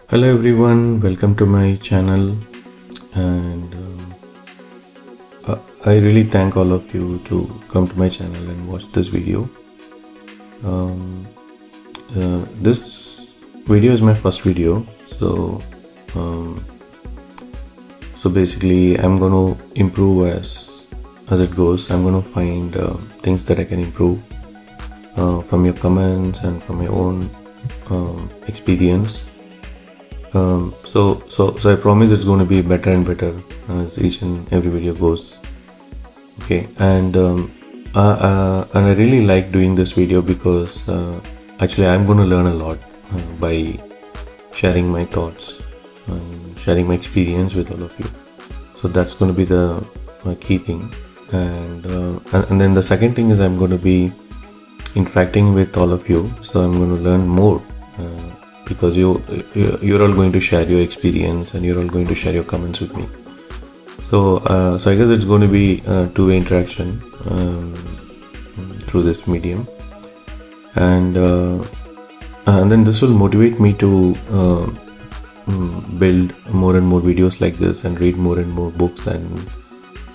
Hello everyone, welcome to my channel, and I really thank all of you to come to my channel and watch this video. This video is my first video, so basically I'm going to improve as it goes. I'm going to find things that I can improve from your comments and from my own experience. So I promise it's going to be better and better as each and every video goes. Okay, and I really like doing this video because actually I'm going to learn a lot by sharing my thoughts and sharing my experience with all of you. So that's going to be the key thing, and then the second thing is I'm going to be interacting with all of you. So I'm going to learn more. Because you're all going to share your experience and you're all going to share your comments with me. So I guess it's going to be a two-way interaction through this medium, and then this will motivate me to build more and more videos like this and read more and more books and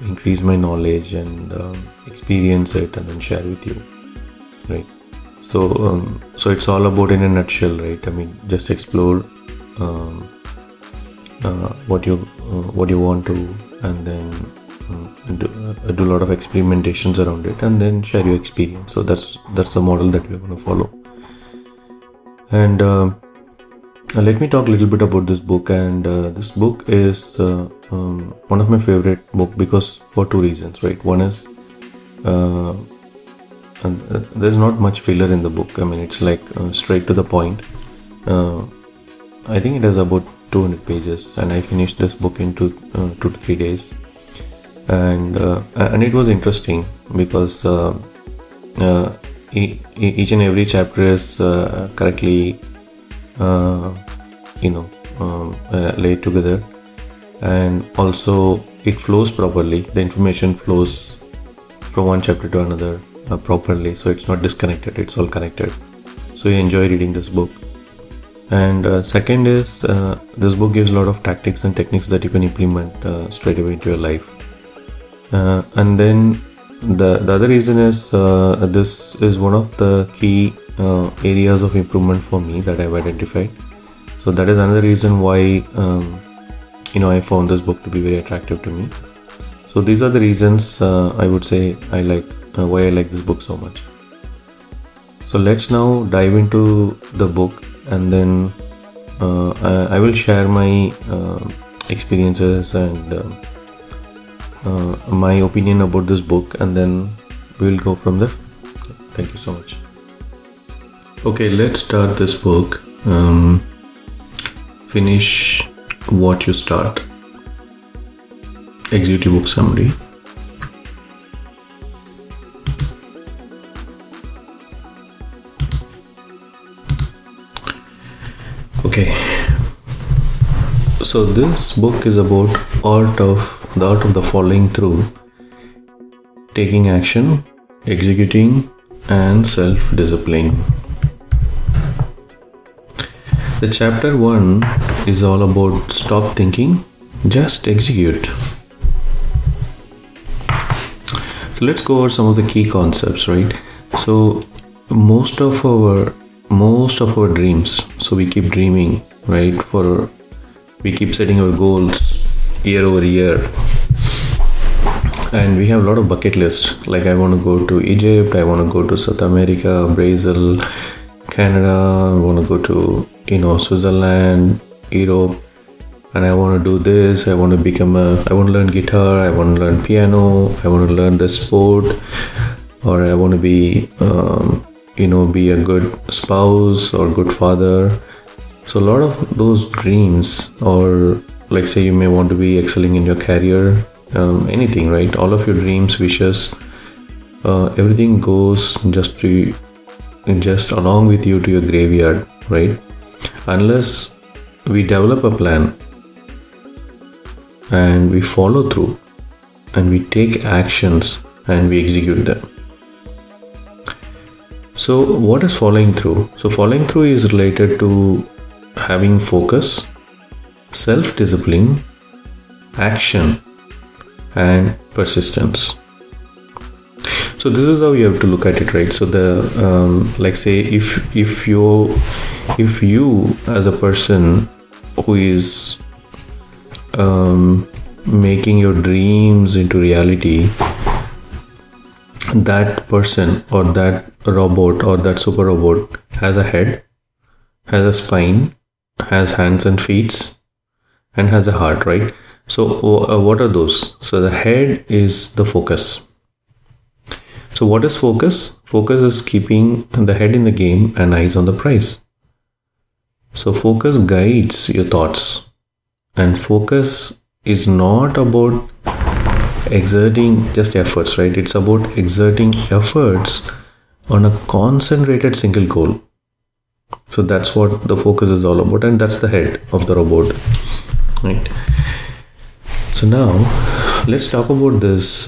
increase my knowledge and experience it and then share with you, right? So it's all about, in a nutshell, right? I mean, just explore what you want to, and then do a lot of experimentations around it, and then share your experience. So that's the model that we're going to follow. And let me talk a little bit about this book. And this book is one of my favorite book because for two reasons, right? One is and there's not much filler in the book. I mean, it's like straight to the point. I think it has about 200 pages, and I finished this book in 2 to 3 days. And it was interesting because each and every chapter is correctly laid together, and also it flows properly. The information flows from one chapter to another properly, so it's not disconnected, it's all connected. So you enjoy reading this book. And second is this book gives a lot of tactics and techniques that you can implement straight away into your life. And then the other reason is this is one of the key areas of improvement for me that I've identified. So that is another reason why I found this book to be very attractive to me. So these are the reasons I would say I like why I like this book so much. So let's now dive into the book, and then I will share my experiences and my opinion about this book, and then we will go from there. Thank you so much. Okay, let's start this book. Finish what you start. Executive book summary. Okay, so this book is about the art of the following through, taking action, executing, and self-discipline. The chapter 1 is all about stop thinking, just execute. So let's go over some of the key concepts, right? So most of our dreams, so we keep dreaming, right? We keep setting our goals year over year, and we have a lot of bucket lists. Like, I want to go to Egypt, I want to go to South America, Brazil, Canada, I want to go to Switzerland, Europe, and I want to do this. I want to learn guitar, I want to learn piano, I want to learn this sport, or I want to be be a good spouse or good father. So a lot of those dreams, or like say you may want to be excelling in your career, anything, right? All of your dreams, wishes, everything goes just along with you to your graveyard, right? Unless we develop a plan and we follow through and we take actions and we execute them. So what is following through? So following through is related to having focus, self-discipline, action, and persistence. So this is how you have to look at it, right? So the like say if you as a person who is making your dreams into reality, that person or that robot or that super robot has a head, has a spine, has hands and feet, and has a heart, right? So what are those? So the head is the focus. So what is focus? Focus is keeping the head in the game and eyes on the prize. So focus guides your thoughts, and focus is not about exerting just efforts, right? It's about exerting efforts on a concentrated single goal. So that's what the focus is all about, and that's the head of the robot, right? So now let's talk about this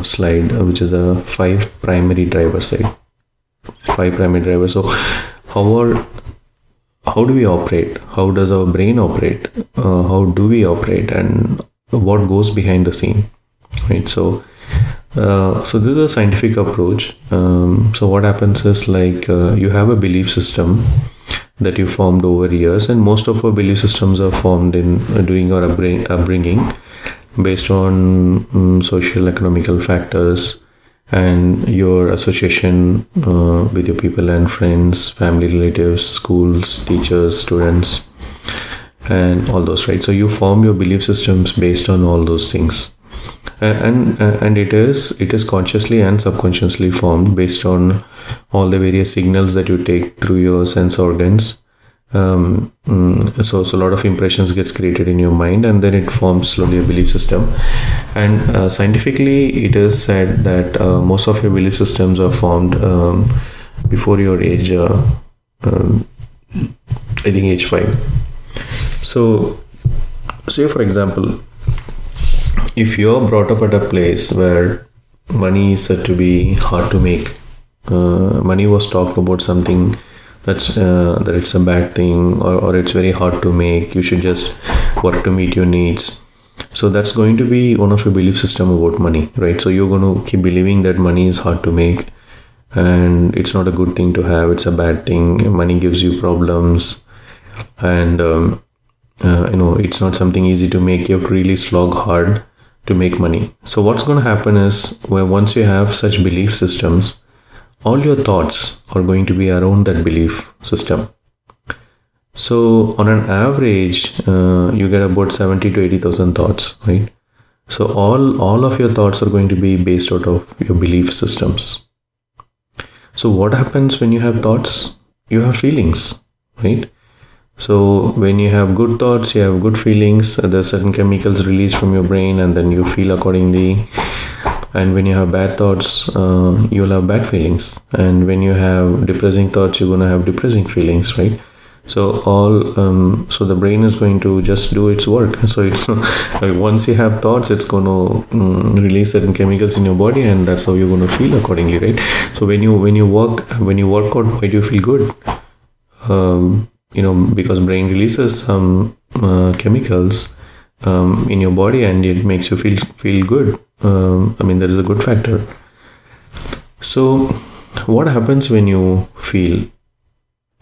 slide, which is a 5 primary driver side. 5 primary drivers. So how do we operate? How does our brain operate? How do we operate, and what goes behind the scene, right? So this is a scientific approach. So what happens is like you have a belief system that you formed over years, and most of our belief systems are formed in during our upbringing based on social economical factors and your association with your people and friends, family, relatives, schools, teachers, students, and all those, right? So you form your belief systems based on all those things, and it is consciously and subconsciously formed based on all the various signals that you take through your sense organs. So a lot of impressions gets created in your mind, and then it forms slowly a belief system. And scientifically it is said that most of your belief systems are formed before your age, I think age 5. So say for example, if you're brought up at a place where money is said to be hard to make, money was talked about something that it's a bad thing, or it's very hard to make, you should just work to meet your needs. So that's going to be one of your belief system about money, right? So you're going to keep believing that money is hard to make and it's not a good thing to have, it's a bad thing, money gives you problems, and it's not something easy to make, you have to really slog hard to make money. So what's going to happen is, once you have such belief systems, all your thoughts are going to be around that belief system. So on an average, you get about 70 to 80,000 thoughts, right? So all of your thoughts are going to be based out of your belief systems. So what happens when you have thoughts? You have feelings, right? So when you have good thoughts, you have good feelings, there's certain chemicals released from your brain, and then you feel accordingly. And when you have bad thoughts, you'll have bad feelings. And when you have depressing thoughts, you're going to have depressing feelings, right? So so the brain is going to just do its work. So it's once you have thoughts, it's going to release certain chemicals in your body, and that's how you're going to feel accordingly, right? So when you work out, why do you feel good? Because brain releases some chemicals in your body, and it makes you feel good. There is a good factor. So what happens when you feel,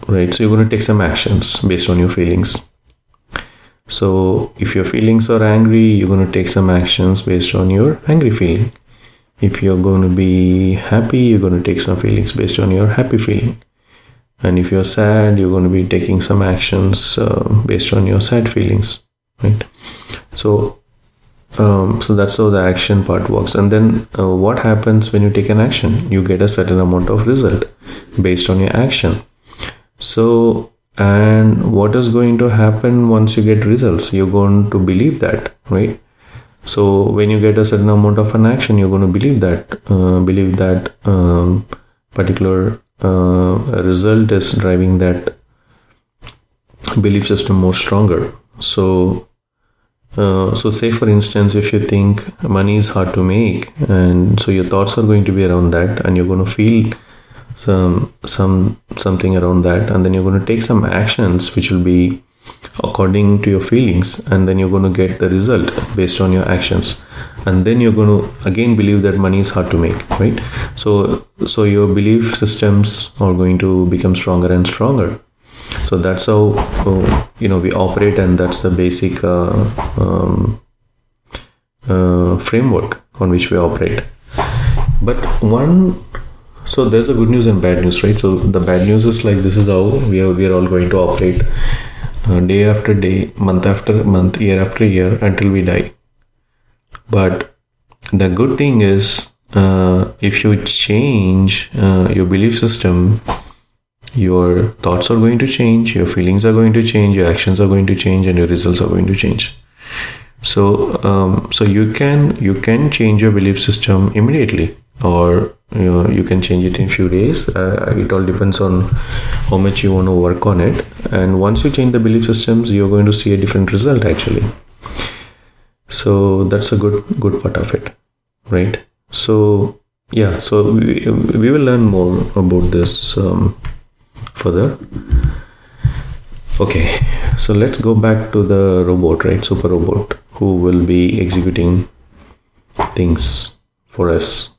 right? So you're going to take some actions based on your feelings. So if your feelings are angry, you're going to take some actions based on your angry feeling. If you're going to be happy, you're going to take some feelings based on your happy feeling. And if you're sad, you're going to be taking some actions based on your sad feelings, right? So that's how the action part works. And then what happens when you take an action? You get a certain amount of result based on your action. So, and what is going to happen once you get results? You're going to believe that, right? So when you get a certain amount of an action, you're going to believe that particular result is driving that belief system more stronger. So say for instance, if you think money is hard to make, and so your thoughts are going to be around that, and you're going to feel something around that, and then you're going to take some actions which will be according to your feelings, and then you're going to get the result based on your actions, and then you're going to again believe that money is hard to make, right? So your belief systems are going to become stronger and stronger. So that's how we operate, and that's the basic framework on which we operate. But so there's a good news and bad news, right? So the bad news is like, this is how we are all going to operate day after day, month after month, year after year, until we die. But the good thing is, if you change your belief system, your thoughts are going to change, your feelings are going to change, your actions are going to change, and your results are going to change. So you can change your belief system immediately, or you can change it in few days. It all depends on how much you want to work on it. And once you change the belief systems, you're going to see a different result actually. So that's a good part of it, right? So yeah, so we will learn more about this further. Okay, so let's go back to the robot, right? Super robot, who will be executing things for us,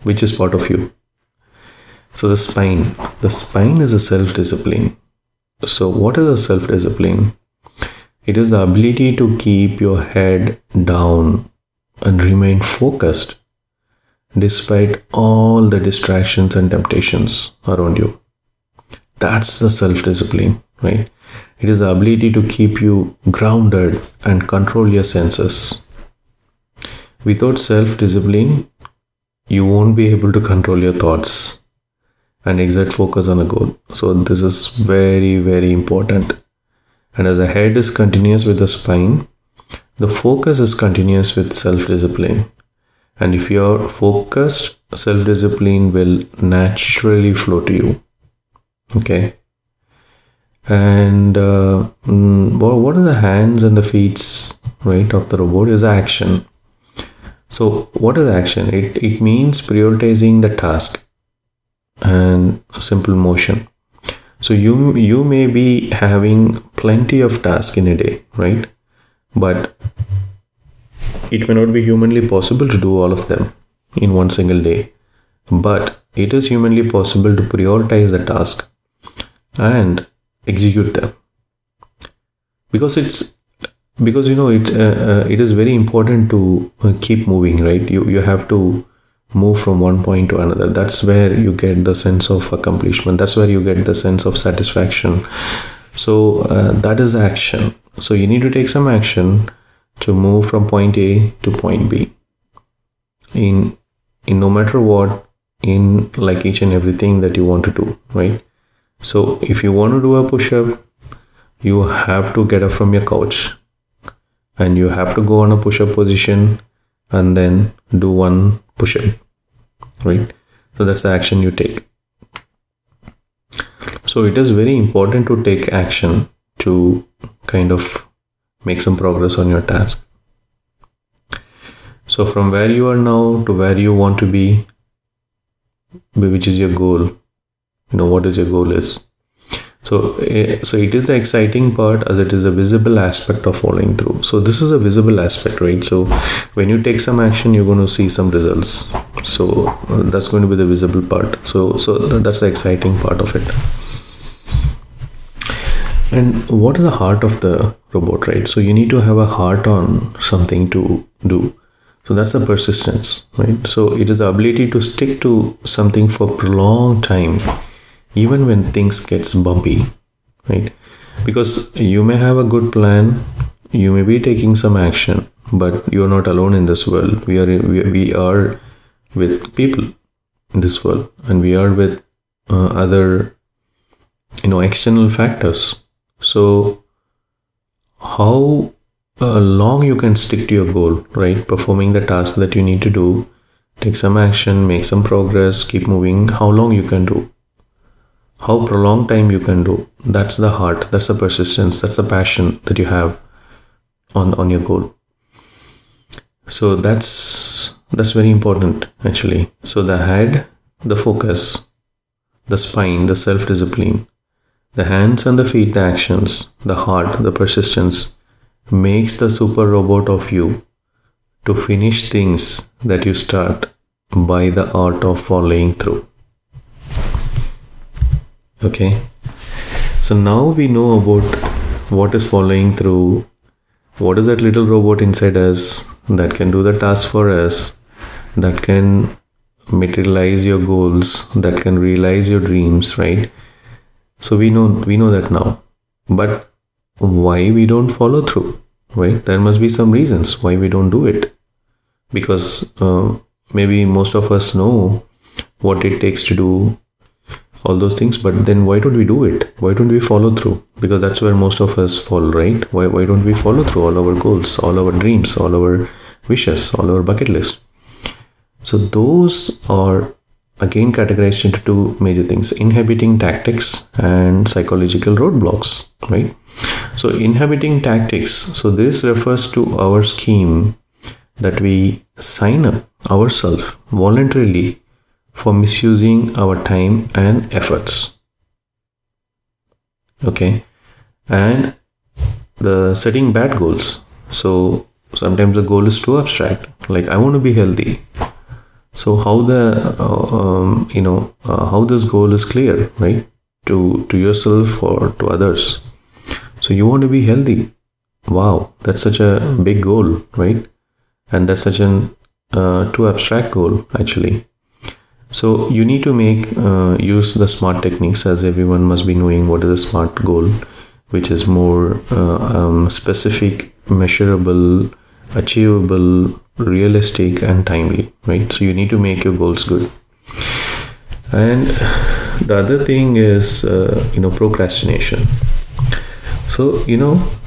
which is part of you. So the spine is a self-discipline. So what is a self-discipline? It is the ability to keep your head down and remain focused despite all the distractions and temptations around you. That's the self-discipline, right? It is the ability to keep you grounded and control your senses. Without self-discipline, you won't be able to control your thoughts and exact focus on a goal. So this is very, very important. And as the head is continuous with the spine, the focus is continuous with self-discipline. And if you're focused, self-discipline will naturally flow to you. Okay. And what are the hands and the feet, right, of the robot is action. So what is action? It means prioritizing the task and simple motion. So you may be having plenty of tasks in a day, right? But it may not be humanly possible to do all of them in one single day. But it is humanly possible to prioritize the task and execute them. Because it is very important to keep moving, right? You have to move from one point to another. That's where you get the sense of accomplishment. That's where you get the sense of satisfaction. So that is action. So you need to take some action to move from point A to point B. In no matter what, in like each and everything that you want to do, right? So if you want to do a push-up, you have to get up from your couch and you have to go on a push-up position and then do one push-up, right? So that's the action you take. So it is very important to take action to kind of make some progress on your task. So from where you are now to where you want to be, which is your goal, what is your goal is. So it is the exciting part, as it is a visible aspect of following through. So this is a visible aspect, right? So when you take some action, you're going to see some results. So that's going to be the visible part. So that's the exciting part of it. And what is the heart of the robot, right? So you need to have a heart on something to do. So that's the persistence, right? So it is the ability to stick to something for a prolonged time, even when things gets bumpy, right? Because you may have a good plan, you may be taking some action, but you're not alone in this world. We are with people in this world, and we are with other, external factors. So how long you can stick to your goal, right? Performing the task that you need to do, take some action, make some progress, keep moving. How long you can do? How prolonged time you can do? That's the heart, that's the persistence, that's the passion that you have on your goal. So that's very important actually. So the head, the focus, the spine, the self-discipline, the hands and the feet, the actions, the heart, the persistence makes the super robot of you to finish things that you start by the art of following through. Okay, so now we know about what is following through. What is that little robot inside us that can do the task for us, that can materialize your goals, that can realize your dreams, right? So we know that now. But why we don't follow through, right? There must be some reasons why we don't do it. Because maybe most of us know what it takes to do all those things, but then why don't we do it? Why don't we follow through? Because that's where most of us fall, right? Why don't we follow through all our goals, all our dreams, all our wishes, all our bucket list? So those are again categorized into two major things: inhibiting tactics and psychological roadblocks, right? So inhibiting tactics, so this refers to our scheme that we sign up ourselves voluntarily for misusing our time and efforts. Okay, and the setting bad goals. So sometimes the goal is too abstract, like I want to be healthy. So how how this goal is clear, right? To yourself or to others. So you want to be healthy. Wow, that's such a big goal, right? And that's such an too abstract goal, actually. So you need to use the SMART techniques, as everyone must be knowing what is a SMART goal, which is more specific, measurable, achievable, realistic, and timely, right? So you need to make your goals good. And the other thing is procrastination. So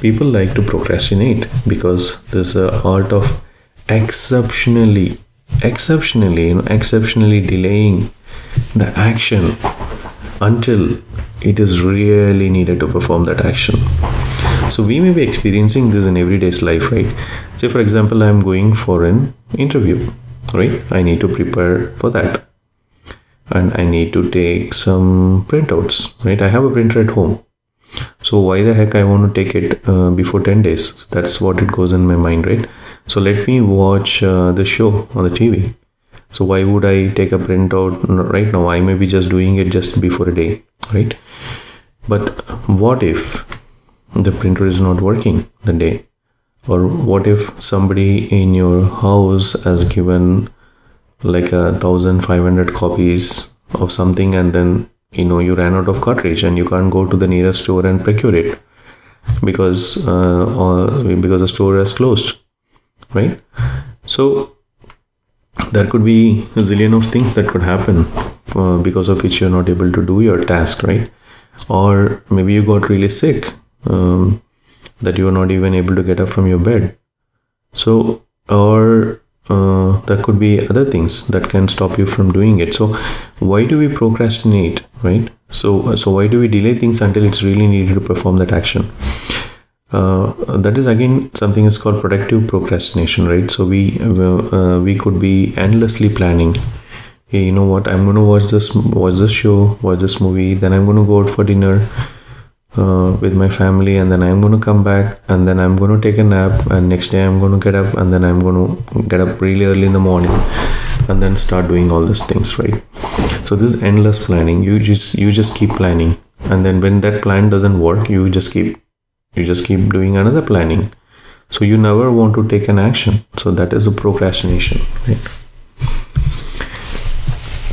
people like to procrastinate because there's an art of exceptionally delaying the action until it is really needed to perform that action. So we may be experiencing this in everyday's life, right? Say for example, I'm going for an interview, right? I need to prepare for that, and I need to take some printouts, right? I have a printer at home, so why the heck I want to take it before 10 days? That's what it goes in my mind, right? So let me watch the show on the TV. So why would I take a printout right now? I may be just doing it just before a day, right? But what if the printer is not working the day? Or what if somebody in your house has given like 1,500 copies of something, and then you ran out of cartridge and you can't go to the nearest store and procure it because the store has closed, right? So there could be a zillion of things that could happen because of which you're not able to do your task, right? Or maybe you got really sick, that you are not even able to get up from your bed. So, or there could be other things that can stop you from doing it. So why do we procrastinate, right? So why do we delay things until it's really needed to perform that action? That is again something is called productive procrastination, right? So we could be endlessly planning. Hey, you know what? I'm going to watch this show, watch this movie. Then I'm going to go out for dinner with my family, and then I'm going to come back, and then I'm going to take a nap, and next day I'm going to get up, and then I'm going to get up really early in the morning, and then start doing all these things, right? So this endless planning. You just keep planning, and then when that plan doesn't work, you just keep doing another planning. So you never want to take an action. So that is a procrastination, right?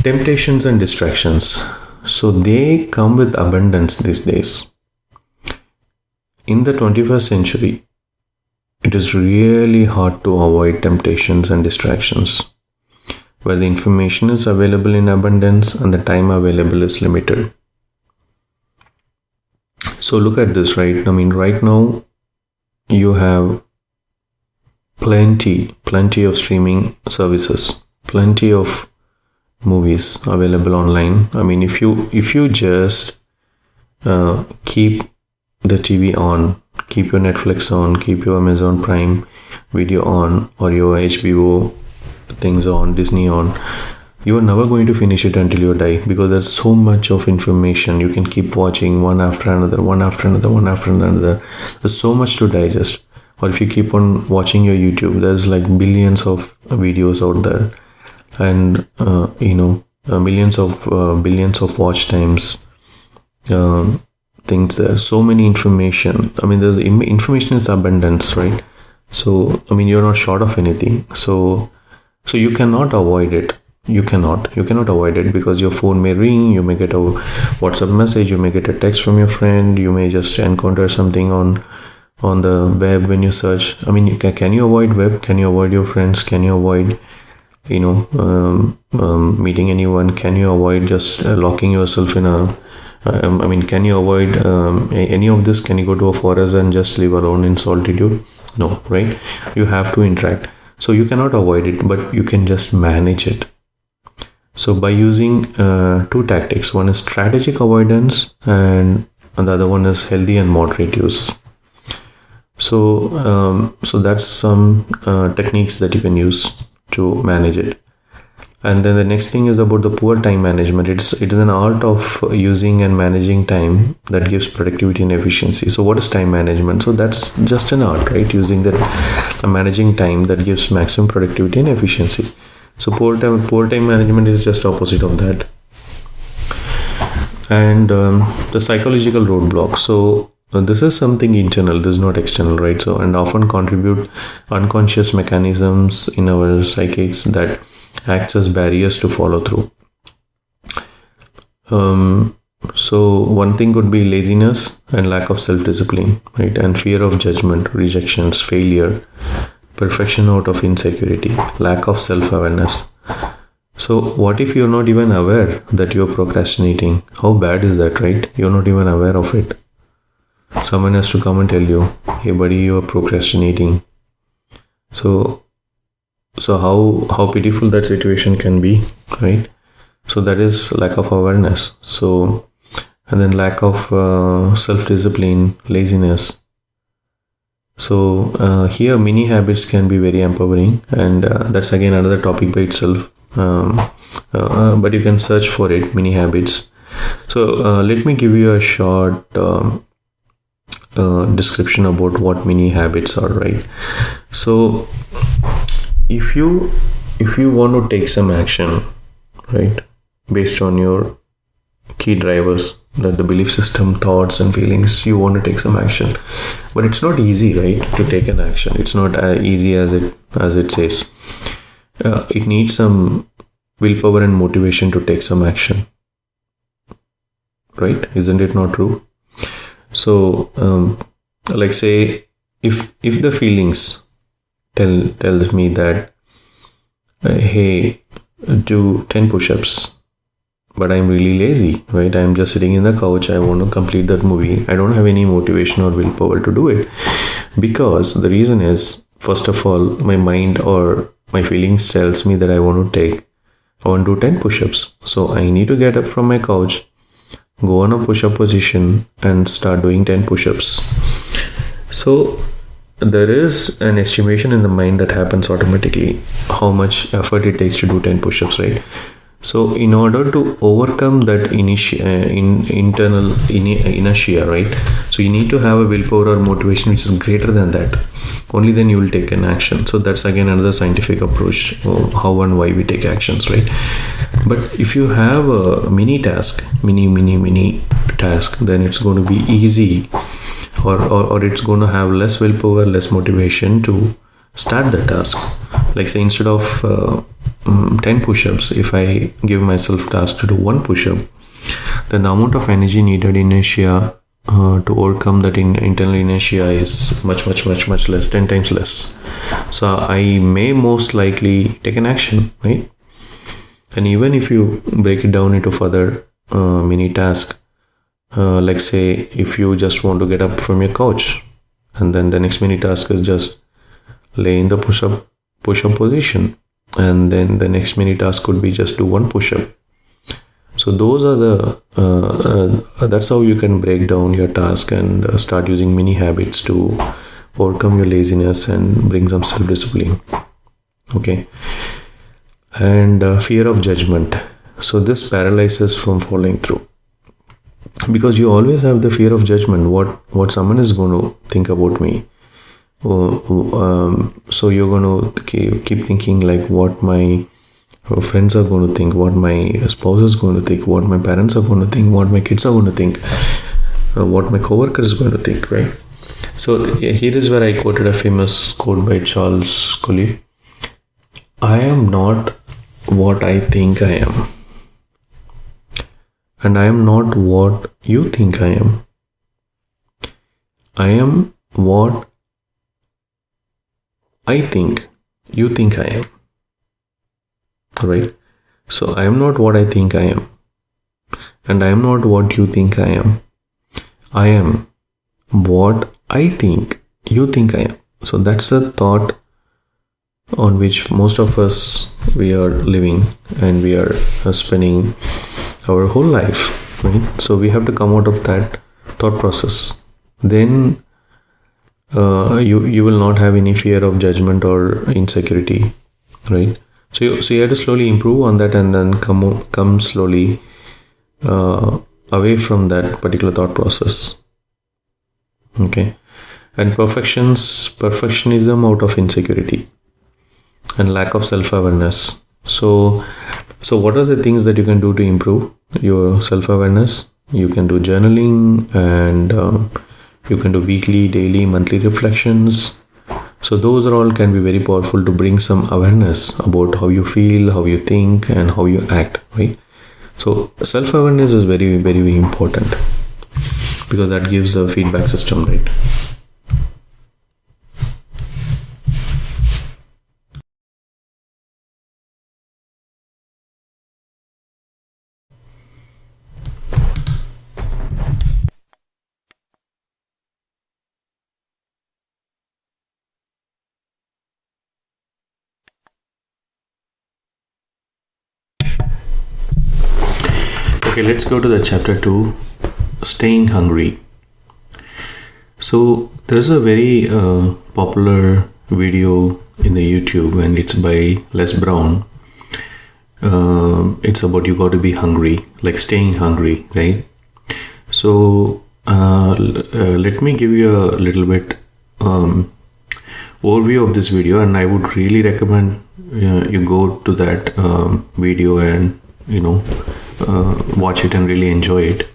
Temptations and distractions. So they come with abundance these days. In the 21st century, it is really hard to avoid temptations and distractions, where the information is available in abundance and the time available is limited. So look at this, right? I mean, right now you have plenty of streaming services, plenty of movies available online. I mean, if you just keep the TV on, keep your Netflix on, keep your Amazon Prime Video on, or your HBO things on, Disney on, you are never going to finish it until you die, because there's so much of information. You can keep watching one after another, one after another, one after another. There's so much to digest. Or if you keep on watching your YouTube, there's like billions of videos out there, and millions of billions of watch times, things there. So many information. I mean, there's information is abundance, right? So I mean, you're not short of anything. So you cannot avoid it. You cannot avoid it, because your phone may ring, you may get a WhatsApp message, you may get a text from your friend, you may just encounter something on the web when you search. I mean, can you avoid web? Can you avoid your friends? Can you avoid meeting anyone? Can you avoid just locking yourself in a can you avoid any of this? Can you go to a forest and just live alone in solitude? No, right? You have to interact. So you cannot avoid it, but you can just manage it. So by using two tactics, one is strategic avoidance and the other one is healthy and moderate use. So that's some techniques that you can use to manage it. And then the next thing is about the poor time management. It is an art of using and managing time that gives productivity and efficiency. So what is time management? So that's just an art, right? Using that managing time that gives maximum productivity and efficiency. So poor time management is just opposite of that. And the psychological roadblock. So this is something internal, this is not external, right? So, and often contribute unconscious mechanisms in our psychics that acts as barriers to follow through. So one thing could be laziness and lack of self-discipline, right? And fear of judgment, rejections, failure, perfection out of insecurity, lack of self-awareness. So what if you're not even aware that you're procrastinating? How bad is that, right? You're not even aware of it. Someone has to come and tell you, hey buddy, you're procrastinating. So how pitiful that situation can be, right? So that is lack of awareness. So, and then lack of self-discipline, laziness. So here mini habits can be very empowering, and that's again another topic by itself. But you can search for it, mini habits. So let me give you a short description about what mini habits are, right? So if you want to take some action, right, based on your key drivers, that the belief system, thoughts and feelings, you want to take some action, but it's not easy, right, to take an action. It's not as easy as it says. It needs some willpower and motivation to take some action, right? Isn't it not true? So like say if the feelings tells me that hey, do 10 push-ups, but I'm really lazy, right? I'm just sitting in the couch, I want to complete that movie, I don't have any motivation or willpower to do it, because the reason is, first of all, my mind or my feelings tells me that I want to do 10 push-ups. So I need to get up from my couch, go on a push-up position and start doing 10 push-ups. So there is an estimation in the mind that happens automatically, how much effort it takes to do 10 push-ups, right? So in order to overcome that internal inertia, right? So you need to have a willpower or motivation which is greater than that. Only then you will take an action. So that's again another scientific approach of how and why we take actions, right? But if you have a mini task, mini task, then it's going to be easy, or it's going to have less willpower, less motivation to start the task. Like say instead of 10 push-ups, if I give myself task to do 1 push-up, then the amount of energy needed in inertia to overcome that internal inertia is much less, 10 times less. So I may most likely take an action, right? And even if you break it down into further mini task, like say if you just want to get up from your couch, and then the next mini task is just lay in the push-up position, and then the next mini task could be just do 1 push-up. So those are the that's how you can break down your task and start using mini habits to overcome your laziness and bring some self-discipline. Okay. and fear of judgment. So this paralyzes from following through, because you always have the fear of judgment, what someone is going to think about me. So you're going to keep thinking like what my friends are going to think, what my spouse is going to think, what my parents are going to think, what my kids are going to think, what my coworker is going to think, right? So here is where I quoted a famous quote by Charles Collier. I am not what I think I am, and I am not what you think I am. I am what I think you think I am. Right? So I am not what I think I am, and I am not what you think I am. I am what I think you think I am. So that's the thought on which most of us we are living, and we are spending our whole life, right? So we have to come out of that thought process. Then you will not have any fear of judgment or insecurity, right? So you have to slowly improve on that, and then come slowly away from that particular thought process. Okay, and perfectionism out of insecurity and lack of self-awareness. So what are the things that you can do to improve your self-awareness? You can do journaling, and you can do weekly, daily, monthly reflections. So those are all can be very powerful to bring some awareness about how you feel, how you think, and how you act, right? So self-awareness is very, very, very important, because that gives a feedback system, right? Okay, let's go to the chapter 2, staying hungry. So there's a very popular video in the YouTube, and it's by Les Brown. It's about you got to be hungry, like staying hungry, right? So let me give you a little bit overview of this video, and I would really recommend you go to that video and watch it and really enjoy it,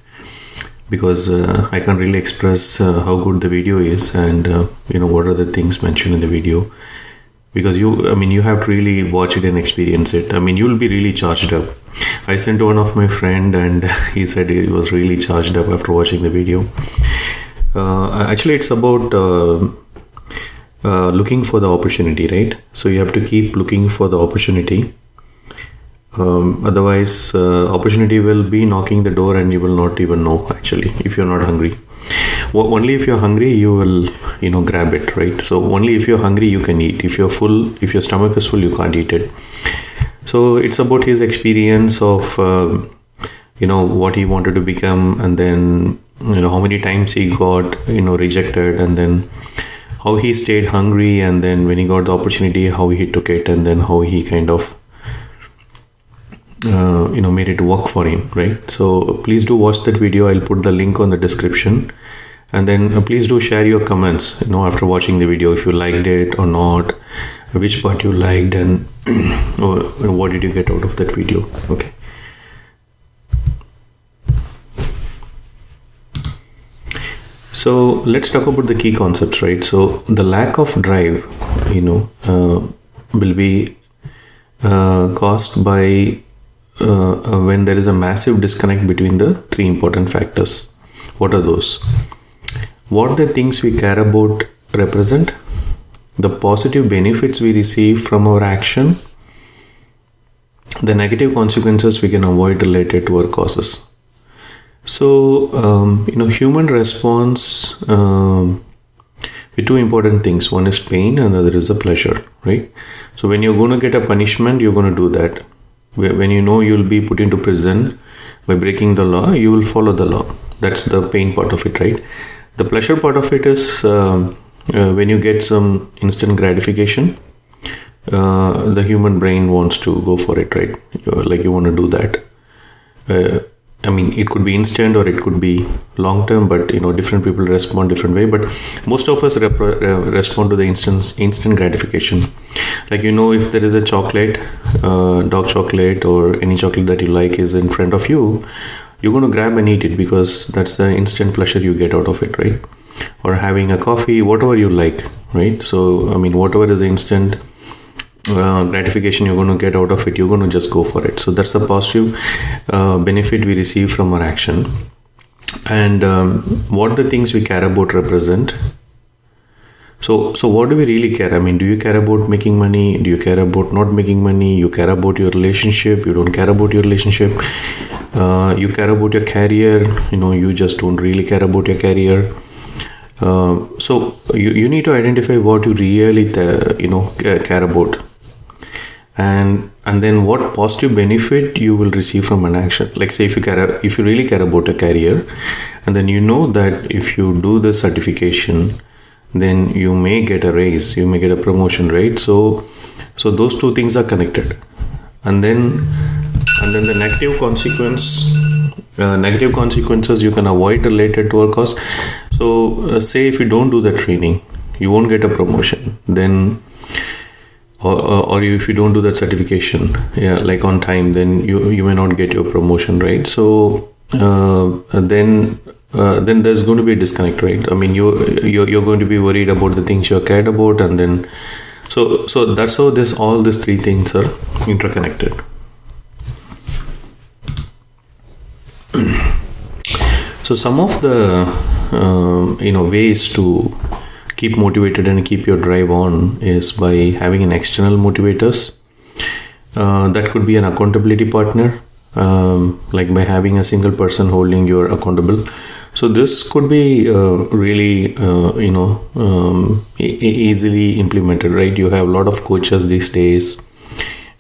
because I can't really express how good the video is, and what are the things mentioned in the video, because you have to really watch it and experience it. You'll be really charged up. I sent to one of my friend, and he said he was really charged up after watching the video. Actually, it's about looking for the opportunity, right? So you have to keep looking for the opportunity. Otherwise, opportunity will be knocking the door, and you will not even know, actually, if you're not hungry. Only if you're hungry, you will grab it, right? So only if you're hungry, you can eat. If you're full, if your stomach is full, you can't eat it. So it's about his experience of what he wanted to become, and then how many times he got rejected, and then how he stayed hungry, and then when he got the opportunity, how he took it, and then how he kind of made it work for him, right? So please do watch that video. I'll put the link on the description, and then please do share your comments after watching the video, if you liked it or not, which part you liked, and what did you get out of that video. Okay, so let's talk about the key concepts, right? So the lack of drive will be caused by when there is a massive disconnect between the three important factors. What are those? What the things we care about represent, the positive benefits we receive from our action, the negative consequences we can avoid related to our causes. So human response with two important things. One is pain, and the other is a pleasure, right? So when you're going to get a punishment, you're going to do that. When you'll be put into prison by breaking the law, you will follow the law. That's the pain part of it, right? The pleasure part of it is when you get some instant gratification, the human brain wants to go for it, right? Like you want to do that. I mean, it could be instant or it could be long term, but different people respond different way. But most of us respond to the instant gratification. Like if there is a chocolate, dark chocolate or any chocolate that you like is in front of you, you're going to grab and eat it because that's the instant pleasure you get out of it, right? Or having a coffee, whatever you like, right? So I mean, whatever is the instant gratification you're going to get out of it, you're going to just go for it. So that's the positive benefit we receive from our action. And what the things we care about represent. So what do we really care? I mean, do you care about making money? Do you care about not making money? You care about your relationship? You don't care about your relationship? You care about your career? You just don't really care about your career. So you need to identify what you really care about. And then what positive benefit you will receive from an action. Like say if you really care about a career, and then that if you do the certification, then you may get a raise, you may get a promotion, right? So those two things are connected. And then the negative consequences you can avoid related to our cost. So say if you don't do the training, you won't get a promotion. Then or if you don't do that certification like on time, then you may not get your promotion, right? So then there's going to be a disconnect, right? I mean, you're going to be worried about the things you're cared about, and then so that's how all these three things are interconnected. So some of the ways to keep motivated and keep your drive on is by having an external motivators. That could be an accountability partner, like by having a single person holding you accountable. So this could be really easily implemented, right? You have a lot of coaches these days.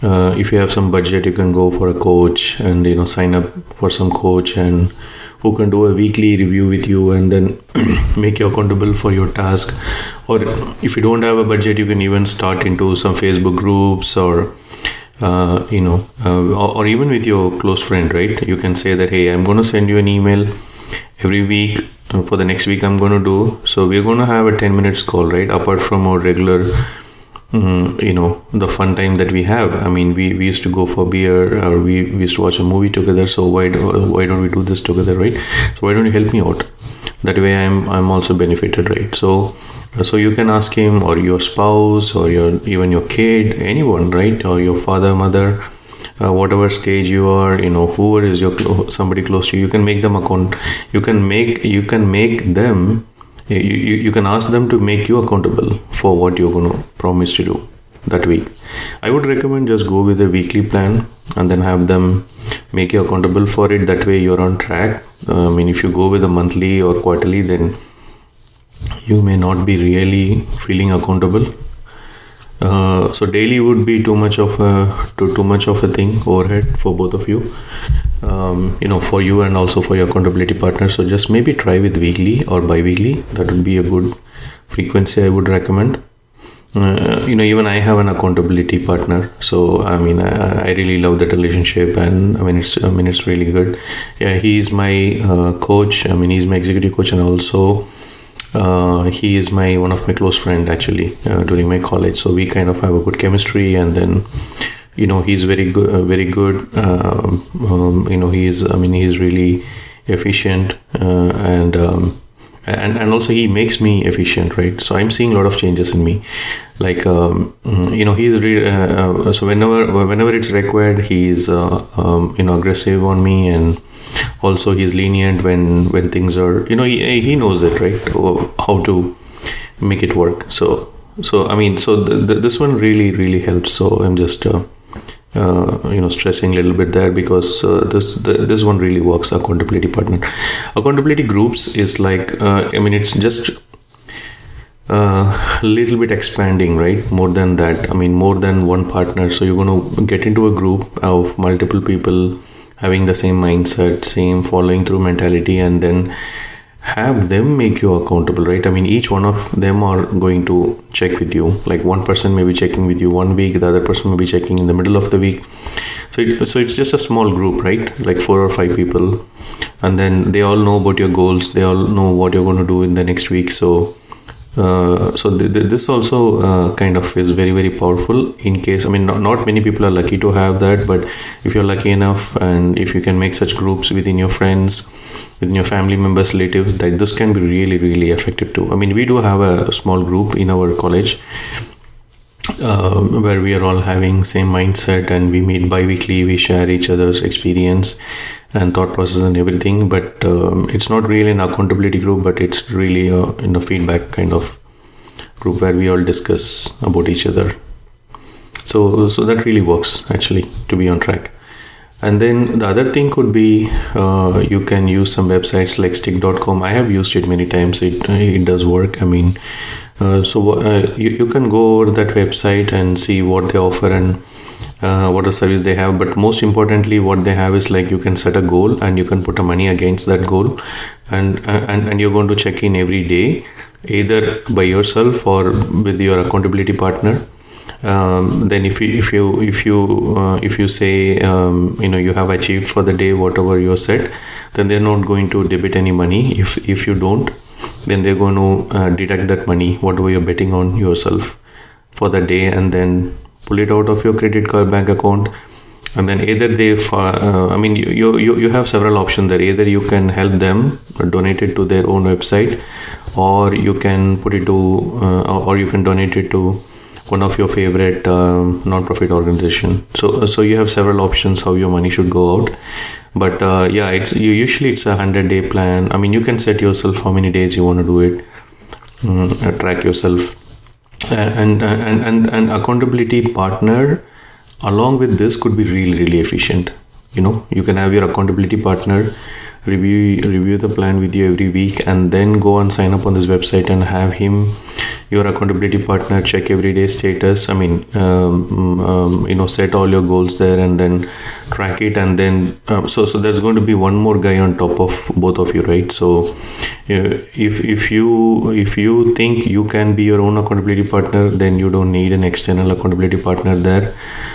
If you have some budget, you can go for a coach and sign up for some coach and who can do a weekly review with you and then make you accountable for your task. Or if you don't have a budget, you can even start into some Facebook groups or or even with your close friend, right? You can say that, hey, I'm going to send you an email every week for the next week I'm going to do. So we're going to have a 10 minutes call, right? Apart from our regular the fun time that we have. I mean, we used to go for beer or we used to watch a movie together. So why don't we do this together, right? So why don't you help me out? That way I'm also benefited, right? So you can ask him or your spouse or even your kid, anyone, right? Or your father, mother, whatever stage you are, whoever is somebody close to you, you can make them account. You can make them. You can ask them to make you accountable for what you're going to promise to do that week. I would recommend just go with a weekly plan and then have them make you accountable for it. That way you're on track. I mean, if you go with a monthly or quarterly, then you may not be really feeling accountable. So daily would be too much of a thing, overhead for both of you. For you and also for your accountability partner. So just maybe try with weekly or bi-weekly. That would be a good frequency I would recommend. Even I have an accountability partner. So I mean, I really love that relationship, and it's really good. Yeah, he is my coach. I mean, he's my executive coach, and also he is one of my close friend actually during my college. So we kind of have a good chemistry, and then he's very good. He's really efficient, and also he makes me efficient, right? So I'm seeing a lot of changes in me. Like he's really so whenever it's required, he's aggressive on me, and also he's lenient when things are he knows it, right? How to make it work. So this one really helps. So I'm just stressing a little bit there because this one really works. Accountability partner, accountability groups is like it's just a little bit expanding, right? More than that, more than one partner. So you're going to get into a group of multiple people having the same mindset, same following through mentality, and then have them make you accountable, right? I mean, each one of them are going to check with you. Like one person may be checking with you 1 week, the other person may be checking in the middle of the week. So it's just a small group, right? Like 4 or 5 people, and then they all know about your goals. They all know what you're going to do in the next week. So this also kind of is very, very powerful in case, I mean, not many people are lucky to have that, but if you're lucky enough and if you can make such groups within your friends, within your family members, relatives, that this can be really, really effective too. I mean, we do have a small group in our college where we are all having same mindset, and we meet bi-weekly, we share each other's experience and thought process and everything, but it's not really an accountability group, but it's really a feedback kind of group where we all discuss about each other. So that really works actually to be on track. And then the other thing could be you can use some websites like stick.com. I have used it many times. It does work. I mean, you can go over that website and see what they offer and what a service they have. But most importantly, what they have is like you can set a goal and you can put a money against that goal, and you're going to check in every day, either by yourself or with your accountability partner. Then if you say you have achieved for the day whatever you set, then they're not going to debit any money. If you don't, then they're going to deduct that money whatever you're betting on yourself for the day, and then pull it out of your credit card bank account. And then either you have several options there. Either you can help them donate it to their own website, or you can put it to or you can donate it to one of your favorite non-profit organization. So you have several options how your money should go out. But usually it's a 100-day plan. I mean, you can set yourself how many days you want to do it, track yourself, and accountability partner along with this could be really, really efficient. You can have your accountability partner review the plan with you every week, and then go and sign up on this website and have him, your accountability partner, check everyday status. I mean, set all your goals there and then track it, and then so there's going to be one more guy on top of both of you, right? So if you think you can be your own accountability partner, then you don't need an external accountability partner there.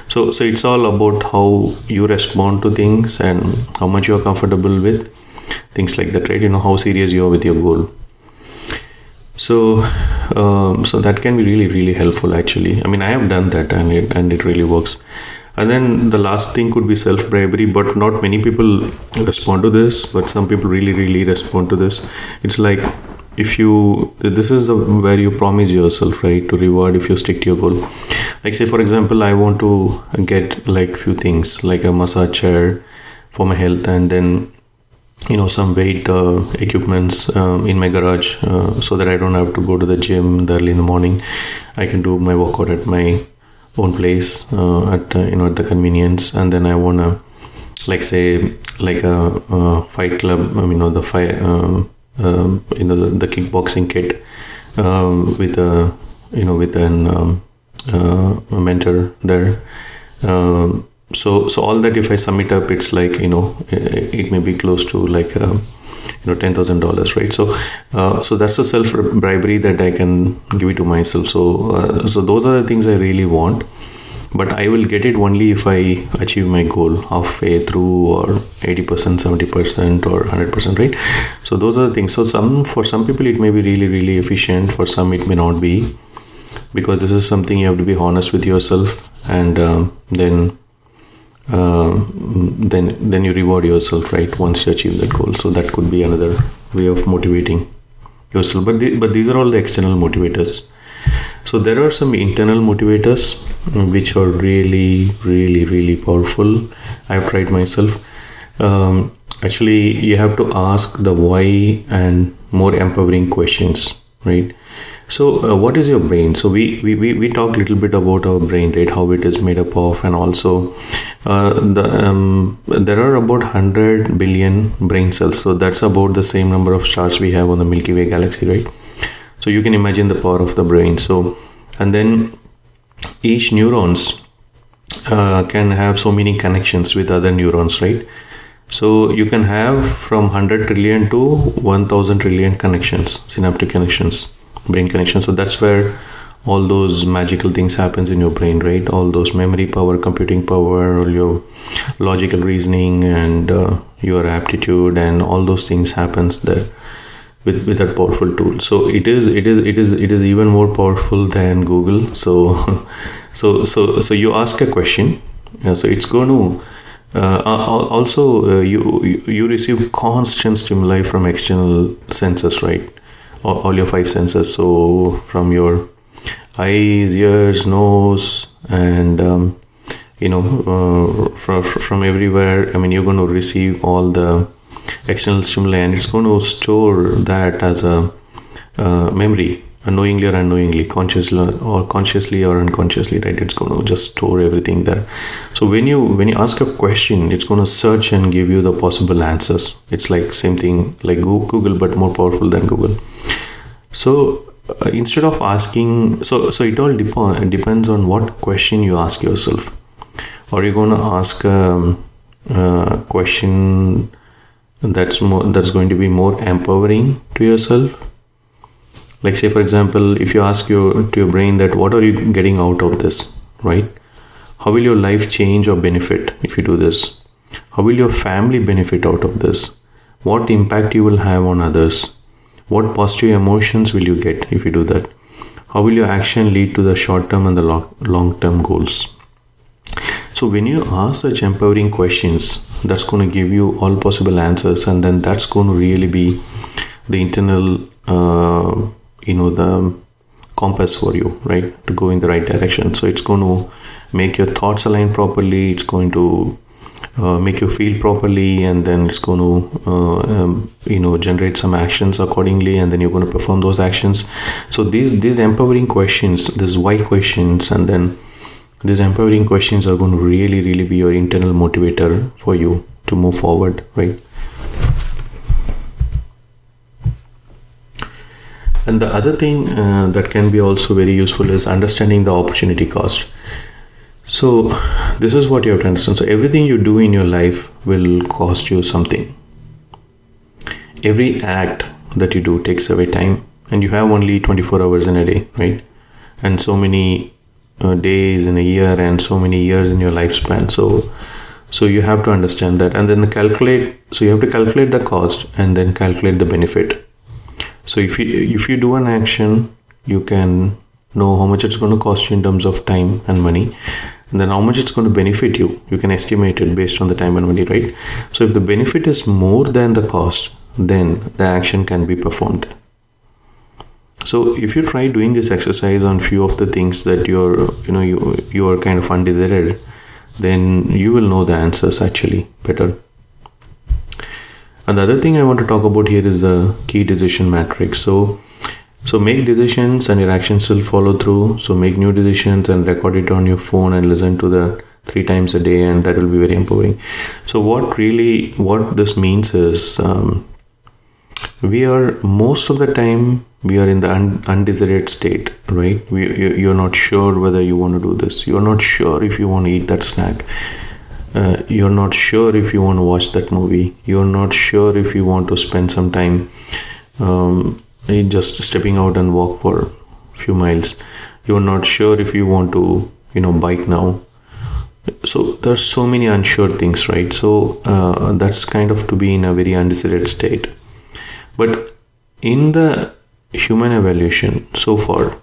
So it's all about how you respond to things and how much you're comfortable with things like that, right? How serious you are with your goal. So that can be really, really helpful actually. I mean, I have done that and it really works. And then the last thing could be self-bribery, but not many people respond to this, but some people really, really respond to this. It's like, this is where you promise yourself, right, to reward if you stick to your goal. Like say, for example, I want to get like few things like a massage chair for my health, and then some weight equipments in my garage, so that I don't have to go to the gym early in the morning. I can do my workout at my own place at the convenience. And then I want to like a fight club, the fight the kickboxing kit with a mentor there. So all that, if I sum it up, it's like it may be close to like $10,000, right? So that's a self bribery that I can give it to myself. So those are the things I really want, but I will get it only if I achieve my goal halfway through, or 80%, 70%, or 100%, right? So those are the things. So for some people it may be really, really efficient. For some it may not be, because this is something you have to be honest with yourself, and then you reward yourself, right, once you achieve that goal. So that could be another way of motivating yourself. But these are all the external motivators. So there are some internal motivators which are really, really, really powerful. I've tried myself. Actually, you have to ask the why and more empowering questions, right? So what is your brain? So we talk a little bit about our brain, right? How it is made up of, and also there are about 100 billion brain cells. So that's about the same number of stars we have on the Milky Way galaxy, right? So you can imagine the power of the brain. So, and then each neurons can have so many connections with other neurons, right? So you can have from 100 trillion to 1000 trillion connections, synaptic connections, brain connections. So that's where all those magical things happens in your brain, right? All those memory power, computing power, all your logical reasoning, and your aptitude, and all those things happens there with that powerful tool. So it is even more powerful than Google. So so you ask a question, so it's going to also you receive constant stimuli from external senses, right? All your five senses. So from your eyes, ears, nose, and from everywhere. I mean, you're going to receive all the external stimuli, and it's going to store that as a memory, knowingly or unknowingly, consciously or unconsciously, right? It's going to just store everything there. So when you ask a question, it's going to search and give you the possible answers. It's like same thing like Google, but more powerful than Google. So instead of asking, so it all depends on what question you ask yourself. Are you going to ask a question that's going to be more empowering to yourself? Like, say for example, if you ask to your brain that what are you getting out of this, right? How will your life change or benefit if you do this? How will your family benefit out of this? What impact you will have on others? What positive emotions will you get if you do that? How will your action lead to the short-term and the long-term goals? So when you ask such empowering questions, that's going to give you all possible answers, and then that's going to really be the internal the compass for you, right, to go in the right direction. So it's going to make your thoughts align properly. It's going to make you feel properly, and then it's going to generate some actions accordingly, and then you're going to perform those actions. So these empowering questions, these why questions, and then these empowering questions are going to really be your internal motivator for you to move forward, right? And the other thing that can be also very useful is understanding the opportunity cost. So this is what you have to understand. So everything you do in your life will cost you something. Every act that you do takes away time, and you have only 24 hours in a day, right? And so many days in a year, and so many years in your lifespan. So you have to understand that, and then so you have to calculate the cost and then calculate the benefit. So if you do an action, you can know how much it's going to cost you in terms of time and money, and then how much it's going to benefit you. You can estimate it based on the time and money, right? So if the benefit is more than the cost, then the action can be performed. So if you try doing this exercise on few of the things that you are kind of undesired, then you will know the answers actually better. And the other thing I want to talk about here is the key decision matrix. So make decisions and your actions will follow through. So make new decisions and record it on your phone and listen to the 3 times a day, and that will be very empowering. So what this means is most of the time we are in the undesired state, right? You're not sure whether you want to do this. You're not sure if you want to eat that snack. You're not sure if you want to watch that movie. You're not sure if you want to spend some time just stepping out and walk for a few miles. You're not sure if you want to bike now. So there's so many unsure things, right? So that's kind of to be in a very undecided state. But in the human evolution so far,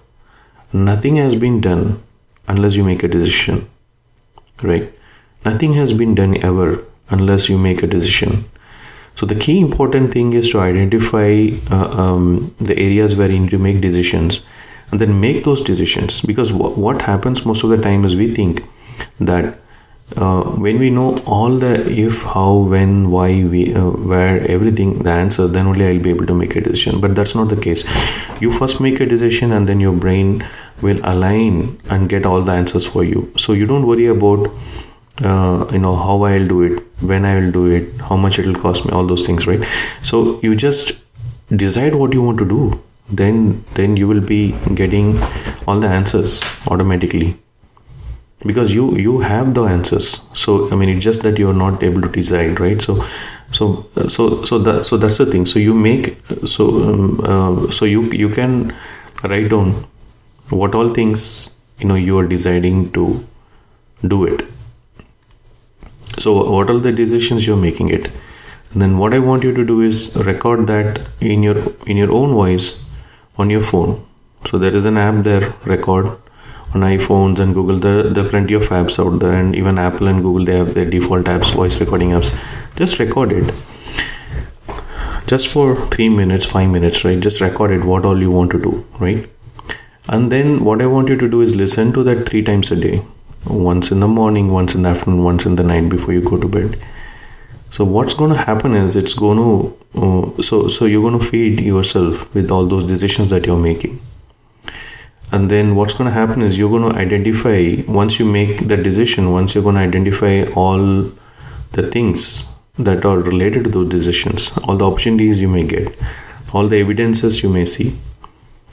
nothing has been done unless you make a decision, right? Nothing has been done ever unless you make a decision. So the key important thing is to identify the areas where you need to make decisions, and then make those decisions. Because what happens most of the time is we think that when we know all the if, how, when, why, where, everything, the answers, then only I'll be able to make a decision. But that's not the case. You first make a decision, and then your brain will align and get all the answers for you. So you don't worry about how I'll do it, when I will do it, how much it will cost me, all those things, right? So you just decide what you want to do, then you will be getting all the answers automatically. because you have the answers. So I mean, it's just that you're not able to decide, right? So that's the thing. So you make so you can write down what all things you are deciding to do it. So what are the decisions you're making it, and then what I want you to do is record that in your own voice on your phone. So there is an app there, Record, on iPhones and Google. There are plenty of apps out there, and even Apple and Google, they have their default apps, voice recording apps. Just record it, just for 3 minutes, 5 minutes, right? Just record it, what all you want to do, right? And then what I want you to do is listen to that 3 times a day, once in the morning, once in the afternoon, once in the night before you go to bed. So what's going to happen is it's going to so you're going to feed yourself with all those decisions that you're making. And then what's going to happen is you're going to identify, once you make the decision, once you're going to identify all the things that are related to those decisions, all the opportunities you may get, all the evidences you may see.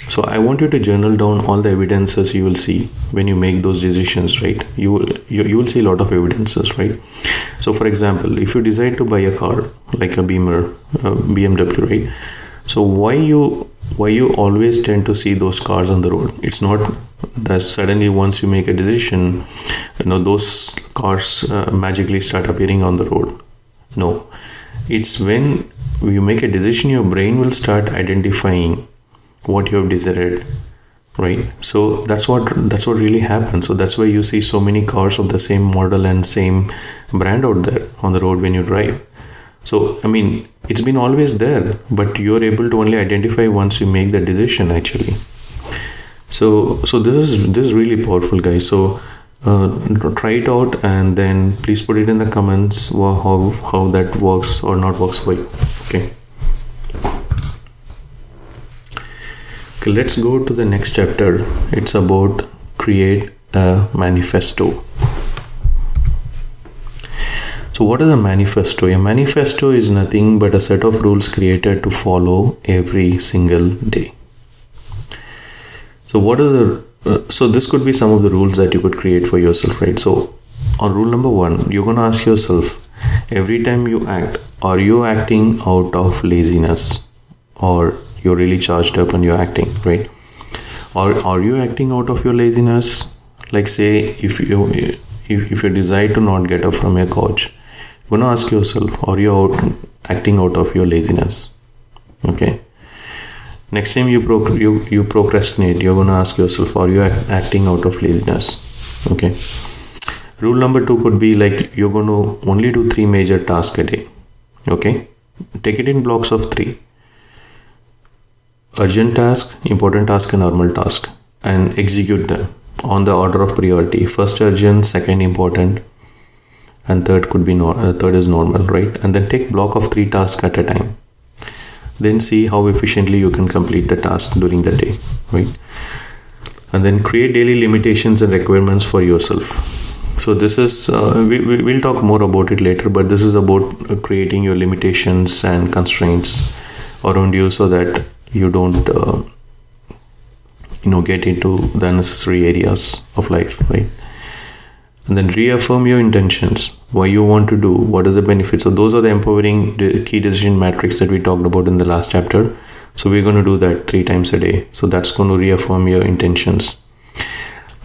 So I want you to journal down all the evidences you will see when you make those decisions, right? You will see a lot of evidences, right? So for example, if you decide to buy a car like a Beamer, BMW, right? So why you always tend to see those cars on the road? It's not that suddenly once you make a decision, those cars magically start appearing on the road. No, it's when you make a decision, your brain will start identifying what you have decided, right? So that's what really happens. So that's why you see so many cars of the same model and same brand out there on the road when you drive. So I mean, it's been always there, but you're able to only identify once you make the decision, actually. So this is really powerful, guys. So try it out, and then please put it in the comments how that works or not works for you. Okay, let's go to the next chapter. It's about create a manifesto. So what is a manifesto? A manifesto is nothing but a set of rules created to follow every single day. So what is so this could be some of the rules that you could create for yourself, right? So on rule number 1, you're going to ask yourself, every time you act, are you acting out of laziness, or you're really charged up and you're acting, right? Or are you acting out of your laziness? Like say if you decide to not get up from your couch, you're going to ask yourself, are you acting out of your laziness? Okay. Next time you procrastinate, you're going to ask yourself, are you acting out of laziness? Okay. Rule number 2 could be like, you're going to only do 3 major tasks a day. Okay. Take it in blocks of 3. Urgent task, important task, and normal task, and execute them on the order of priority. First urgent, second important, and third could be third is normal, right? And then take block of 3 tasks at a time. Then see how efficiently you can complete the task during the day, right? And then create daily limitations and requirements for yourself. So this is we'll talk more about it later, but this is about creating your limitations and constraints around you so that you don't get into the unnecessary areas of life, right? And then reaffirm your intentions, why you want to do, what is the benefit. So those are the empowering key decision matrix that we talked about in the last chapter. So we're going to do that 3 times a day. So that's going to reaffirm your intentions.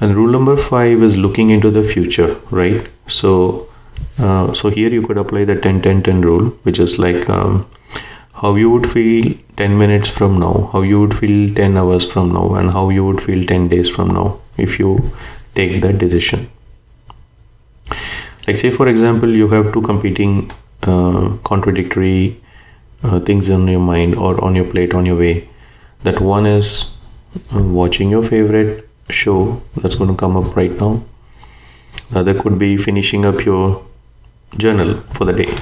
And rule number 5 is looking into the future, right? So here you could apply the 10-10-10 rule, which is like how you would feel 10 minutes from now, how you would feel 10 hours from now, and how you would feel 10 days from now if you take that decision. Like say for example, you have 2 competing contradictory things in your mind or on your plate on your way. That one is watching your favorite show that's going to come up right now. The other could be finishing up your journal for the day.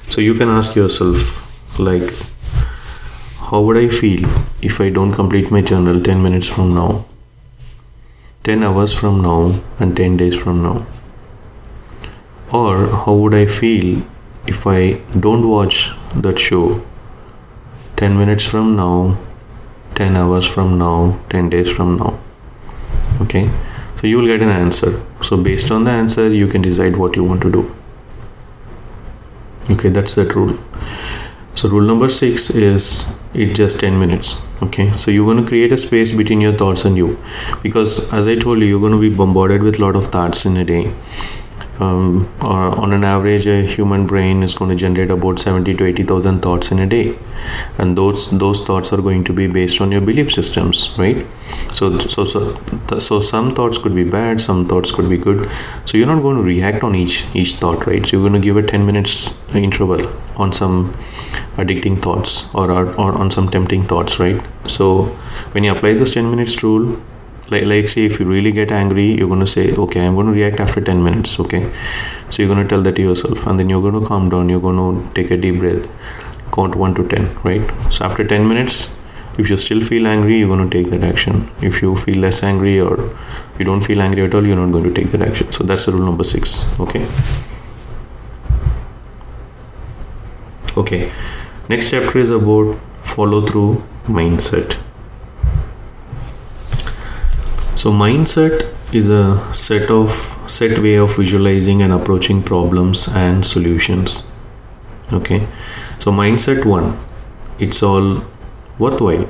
So you can ask yourself, like, how would I feel if I don't complete my journal 10 minutes from now, 10 hours from now, and 10 days from now? Or how would I feel if I don't watch that show 10 minutes from now, 10 hours from now, 10 days from now? Okay. So you will get an answer. So based on the answer, you can decide what you want to do. Okay, that's that rule. So rule number 6 is it's just 10 minutes. Okay, so you're going to create a space between your thoughts and you, because as I told you, you're going to be bombarded with a lot of thoughts in a day. Or on an average, a human brain is going to generate about 70 to 80,000 thoughts in a day, and those thoughts are going to be based on your belief systems, right? So some thoughts could be bad, some thoughts could be good. So you're not going to react on each thought, right? So you're going to give a 10 minutes interval on some addicting thoughts or on some tempting thoughts, right? So when you apply this 10 minutes rule, like say if you really get angry, you're going to say, okay, I'm going to react after 10 minutes. Okay, so you're going to tell that to yourself, and then you're going to calm down, you're going to take a deep breath, count 1 to 10, right? So after 10 minutes, if you still feel angry, you're going to take that action. If you feel less angry or you don't feel angry at all, you're not going to take that action. So that's the rule number 6. Okay, next chapter is about follow through mindset. So mindset is a set way of visualizing and approaching problems and solutions. Okay, so mindset 1, it's all worthwhile.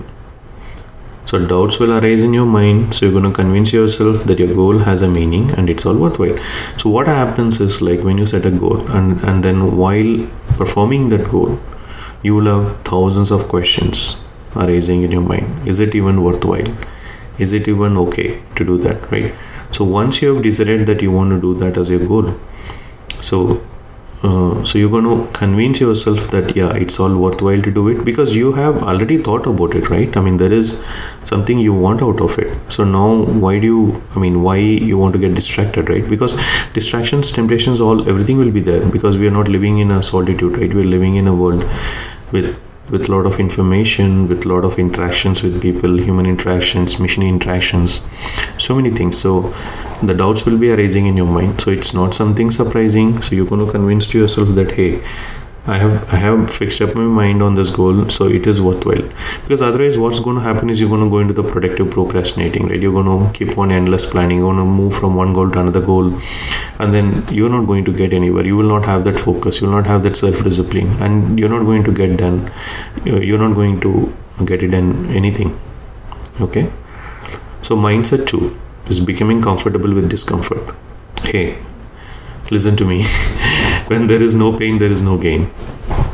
So doubts will arise in your mind, so you're going to convince yourself that your goal has a meaning and it's all worthwhile. So what happens is, like when you set a goal and then while performing that goal, you will have thousands of questions arising in your mind. Is it even worthwhile? Is it even okay to do that, right? So once you have decided that you want to do that as your goal, so you're going to convince yourself that yeah, it's all worthwhile to do it, because you have already thought about it, right? I mean, there is something you want out of it. So now why you want to get distracted, right? Because distractions, temptations, everything will be there, because we are not living in a solitude, right? We're living in a world with a lot of information, with a lot of interactions with people, human interactions, machine interactions, so many things. So the doubts will be arising in your mind. So it's not something surprising. So you're going to convince to yourself that, hey, I have fixed up my mind on this goal, so it is worthwhile. Because otherwise what's going to happen is you're going to go into the productive procrastinating, right? You're going to keep on endless planning, you're going to move from one goal to another goal, and then you're not going to get anywhere. You will not have that focus, you will not have that self-discipline, and you're not going to get done, you're not going to get it in anything. Okay, so mindset 2 is becoming comfortable with discomfort. Hey, listen to me. When there is no pain, there is no gain,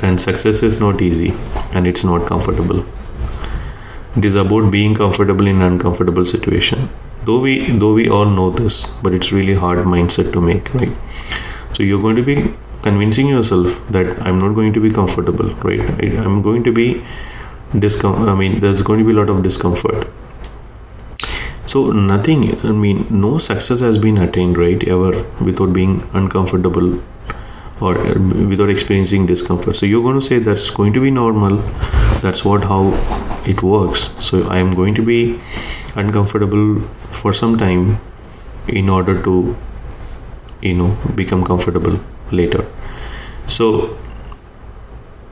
and success is not easy and it's not comfortable. It is about being comfortable in an uncomfortable situation. Though we all know this, but it's really hard mindset to make, right? So you're going to be convincing yourself that I'm not going to be comfortable, right? I'm going to be there's going to be a lot of discomfort. So no success has been attained, right, ever without being uncomfortable or without experiencing discomfort. So you're going to say that's going to be normal, that's how it works. So I am going to be uncomfortable for some time in order to become comfortable later. So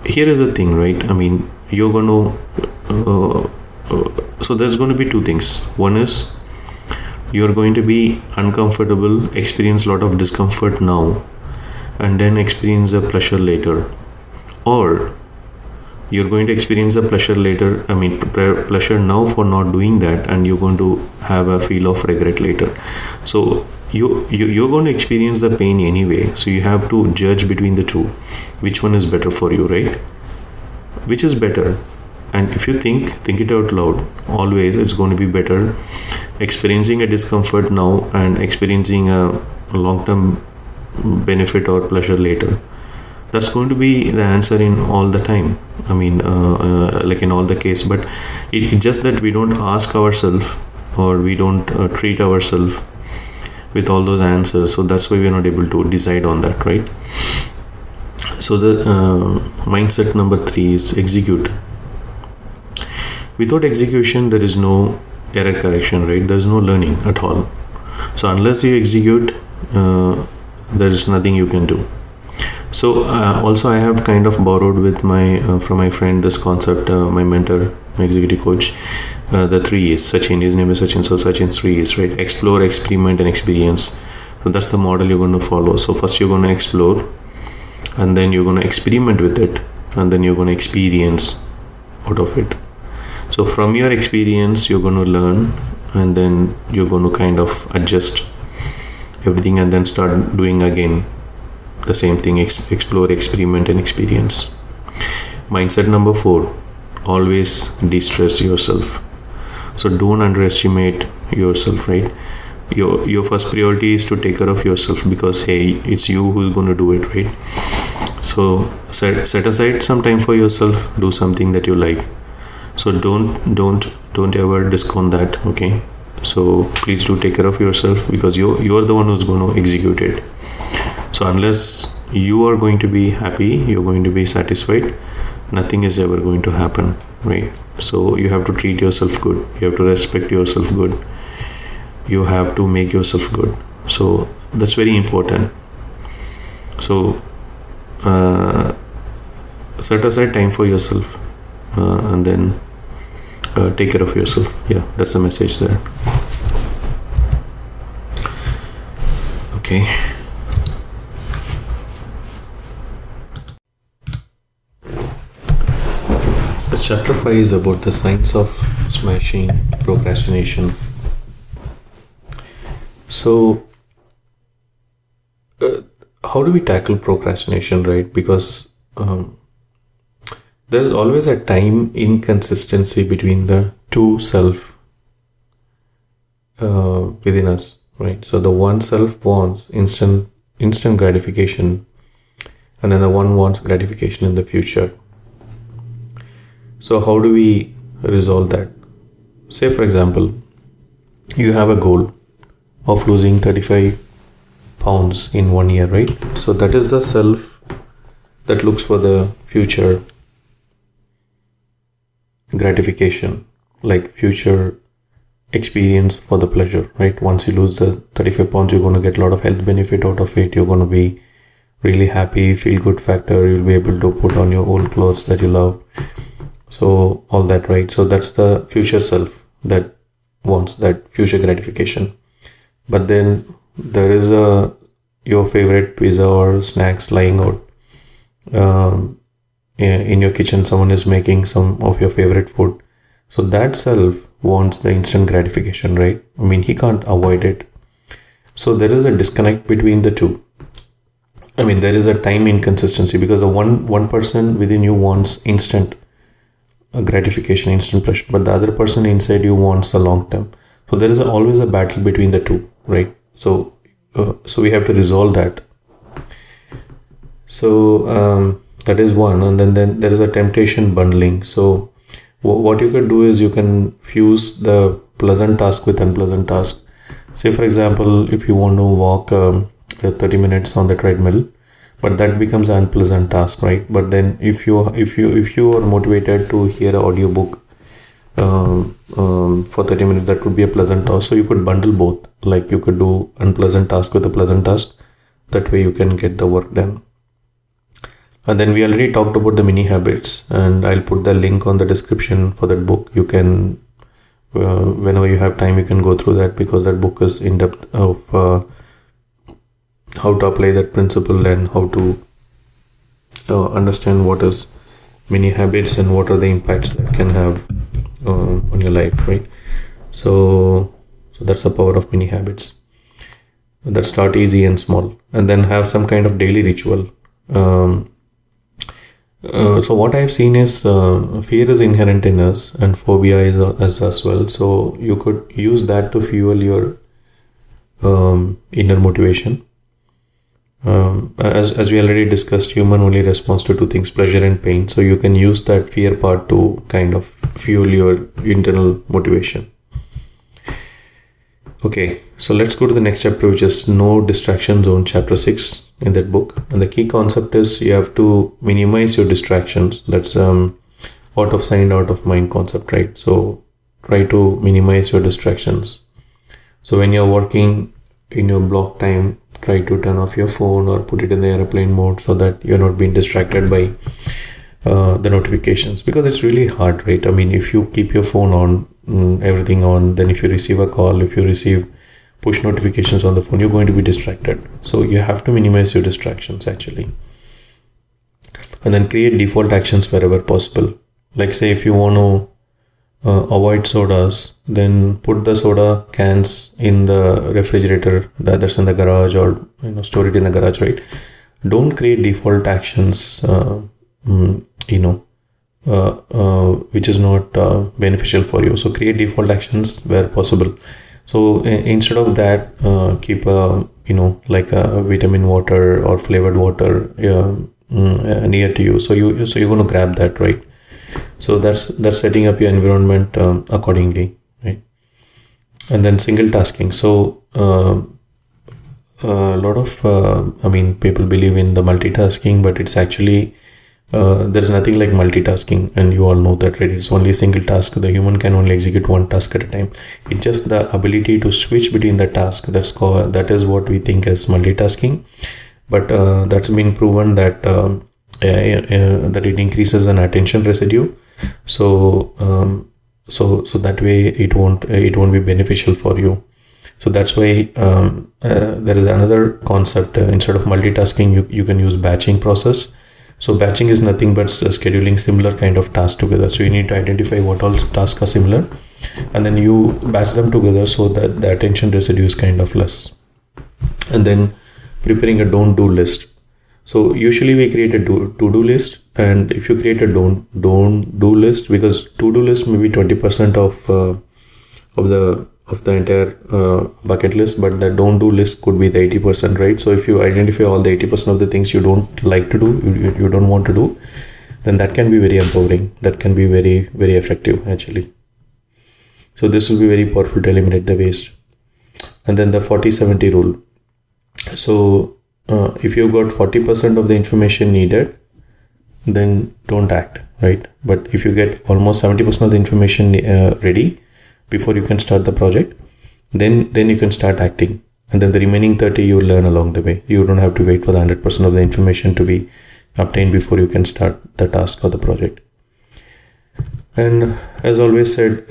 here is the thing, right? I mean, you're going to so there's going to be two things. One is you're going to be uncomfortable, experience a lot of discomfort now, and then experience the pleasure later. Or you're going to experience the pleasure later, pleasure now for not doing that, and you're going to have a feel of regret later. So you're going to experience the pain anyway. So you have to judge between the two. Which one is better for you, right? Which is better? And if you think it out loud, always it's going to be better experiencing a discomfort now and experiencing a long-term benefit or pleasure later. That's going to be the answer in all the time. Like in all the case, but it's just that we don't ask ourselves, or we don't treat ourselves with all those answers. So that's why we're not able to decide on that, right? So the mindset number 3 is execute. Without execution, there is no error correction, right? There's no learning at all. So unless you execute, there is nothing you can do. So also I have kind of borrowed with from my friend this concept, my mentor, my executive coach, the 3 E's. Sachin, his name is Sachin, so Sachin's 3 E's, right? Explore, experiment, and experience. So that's the model you're going to follow. So first you're going to explore, and then you're going to experiment with it, and then you're going to experience out of it. So from your experience, you're going to learn, and then you're going to kind of adjust everything, and then start doing again the same thing. Explore, experiment, and experience. Mindset number 4: always de-stress yourself. So don't underestimate yourself, right? Your first priority is to take care of yourself, because hey, it's you who's going to do it, right? So set aside some time for yourself. Do something that you like. So don't ever discount that, okay? So please do take care of yourself, because you're the one who's going to execute it. So unless you are going to be happy, you're going to be satisfied, nothing is ever going to happen, right? So you have to treat yourself good, you have to respect yourself good, you have to make yourself good. So that's very important. So set aside time for yourself, and then take care of yourself. Yeah, that's the message there. Okay. Chapter 5 is about the science of smashing procrastination. So, how do we tackle procrastination, right? Because there's always a time inconsistency between the two self within us, right? So the one self wants instant gratification, and then the one wants gratification in the future. So how do we resolve that? Say, for example, you have a goal of losing 35 pounds in 1 year, right? So that is the self that looks for the future gratification, like future experience for the pleasure, right? Once you lose the 35 pounds, you're going to get a lot of health benefit out of it. You're going to be really happy, feel good factor. You'll be able to put on your old clothes that you love. So all that, right? So that's the future self that wants that future gratification. But then there is your favorite pizza or snacks lying out in your kitchen. Someone is making some of your favorite food. So that self wants the instant gratification, right? I mean, he can't avoid it. So there is a disconnect between the two. I mean, there is a time inconsistency, because the one person within you wants instant gratification, instant pleasure, but the other person inside you wants a long term. So there is always a battle between the two, right? So we have to resolve that. So that is one. And then there is a temptation bundling. So what you can do is you can fuse the pleasant task with unpleasant task. Say, for example, if you want to walk 30 minutes on the treadmill, but that becomes an unpleasant task, right? But then if you are motivated to hear an audiobook for 30 minutes, that could be a pleasant task. So you could bundle both, like you could do unpleasant task with a pleasant task. That way you can get the work done. And then we already talked about the mini habits, and I'll put the link on the description for that book. You can whenever you have time, you can go through that, because that book is in depth of how to apply that principle and how to understand what is mini habits and what are the impacts that can have on your life, right? So that's the power of mini habits that start easy and small, and then have some kind of daily ritual. So what I've seen is fear is inherent in us, and phobia is as well. So you could use that to fuel your inner motivation. As we already discussed, human only responds to two things, pleasure and pain. So you can use that fear part to kind of fuel your internal motivation. Okay, so let's go to the next chapter, which is No Distraction Zone, chapter 6 in that book. And the key concept is you have to minimize your distractions. That's out of sight, out of mind concept, right? So try to minimize your distractions. So when you're working in your block time, try to turn off your phone or put it in the airplane mode, so that you're not being distracted by the notifications, because it's really hard, right? I mean, if you keep your phone on, everything on, then if you receive a call, if you receive push notifications on the phone, you're going to be distracted. So you have to minimize your distractions actually. And then create default actions wherever possible. Like say if you want to avoid sodas, then put the soda cans in the refrigerator that's in the garage, or store it in the garage, right? Don't create default actions which is not beneficial for you. So create default actions where possible. So instead of that, keep like a vitamin water or flavored water near to you. So you're going to grab that, right? So that's setting up your environment accordingly, right? And then single tasking. So a lot of people believe in the multitasking, but it's actually there's nothing like multitasking, and you all know that, right? It's only a single task. The human can only execute one task at a time. It's just the ability to switch between the tasks that is what we think as multitasking. But that's been proven that that it increases an attention residue. So that way it won't be beneficial for you. So that's why there is another concept. Instead of multitasking, you can use batching process. So batching is nothing but scheduling similar kind of tasks together. So you need to identify what all tasks are similar, and then you batch them together so that the attention residue is kind of less. And then preparing a don't do list. So usually we create a to-do list, and if you create a don't do list, because to-do list may be 20% of the entire bucket list, but the don't do list could be the 80%, right? So if you identify all the 80% of the things you don't like to do, you don't want to do, then that can be very empowering. That can be very, very effective actually. So this will be very powerful to eliminate the waste. And then the 40-70 rule. So if you've got 40% of the information needed, then don't act, right? But if you get almost 70% of the information ready before you can start the project, then you can start acting. And then the remaining 30 you learn along the way. You don't have to wait for the 100% of the information to be obtained before you can start the task or the project. And as always said,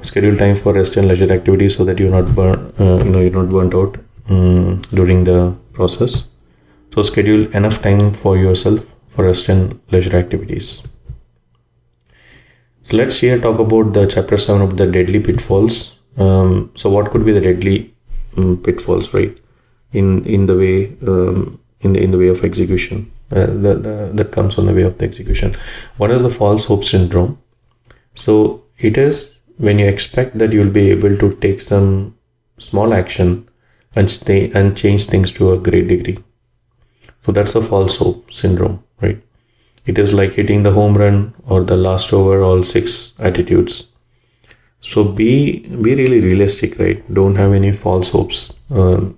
schedule time for rest and leisure activities so that you're not burnt out during the process. So schedule enough time for yourself for rest and leisure activities. So let's here talk about the chapter 7 of the deadly pitfalls. So what could be the deadly pitfalls, right? In the way of execution that comes on the way of the execution. What is the false hope syndrome? So it is when you expect that you'll be able to take some small action and change things to a great degree. So that's a false hope syndrome, right? It is like hitting the home run or the last over all 6 attitudes. So be really realistic, right? Don't have any false hopes. And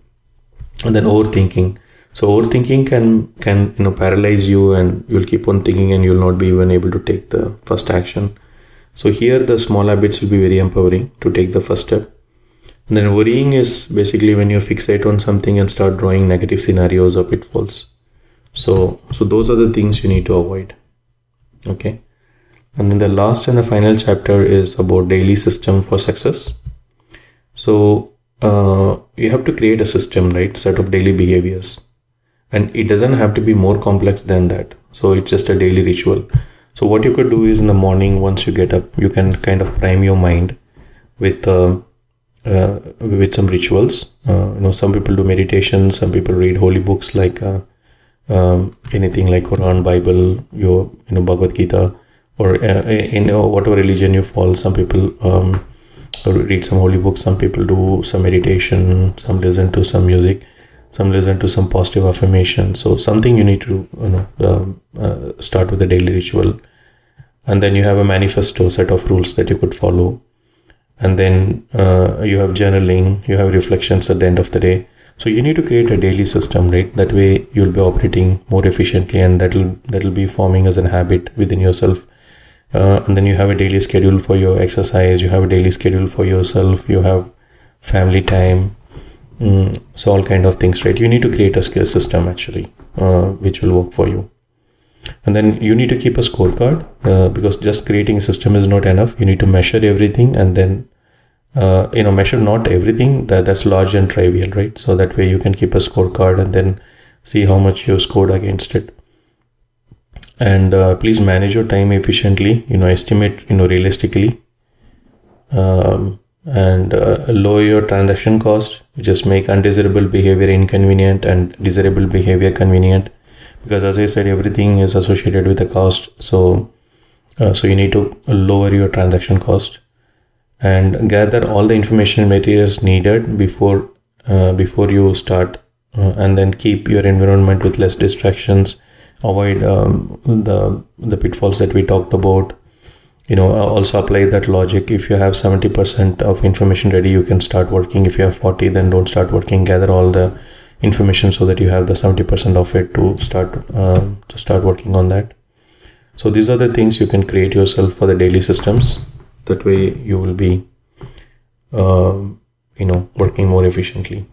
then overthinking. So overthinking can paralyze you, and you'll keep on thinking and you'll not be even able to take the first action. So here the small habits will be very empowering to take the first step. And then worrying is basically when you fixate on something and start drawing negative scenarios or pitfalls. So those are the things you need to avoid. Okay. And then the last and the final chapter is about daily system for success. So you have to create a system, right? Set of daily behaviors. And it doesn't have to be more complex than that. So it's just a daily ritual. So what you could do is in the morning, once you get up, you can kind of prime your mind with some rituals. Some people do meditation, some people read holy books like anything like Quran, Bible, your Bhagavad Gita, or in whatever religion you follow. Some people read some holy books, some people do some meditation, some listen to some music, some listen to some positive affirmation. So something you need to start with a daily ritual, and then you have a manifesto set of rules that you could follow, and then you have journaling, you have reflections at the end of the day. So you need to create a daily system, right? That way you'll be operating more efficiently, and that'll be forming as a habit within yourself. And then you have a daily schedule for your exercise, you have a daily schedule for yourself, you have family time, so all kind of things, right? You need to create a skill system actually, which will work for you. And then you need to keep a scorecard, because just creating a system is not enough. You need to measure everything, and then measure not everything that's large and trivial, right? So that way you can keep a scorecard and then see how much you scored against it. And please manage your time efficiently, estimate realistically, and lower your transaction cost. Just make undesirable behavior inconvenient and desirable behavior convenient, because as I said, everything is associated with a cost. So you need to lower your transaction cost and gather all the information and materials needed before you start, and then keep your environment with less distractions. Avoid the pitfalls that we talked about. Also apply that logic. If you have 70% of information ready, you can start working. If you have 40, then don't start working. Gather all the information so that you have the 70% of it to start working on that. So these are the things you can create yourself for the daily systems. That way you will be working more efficiently.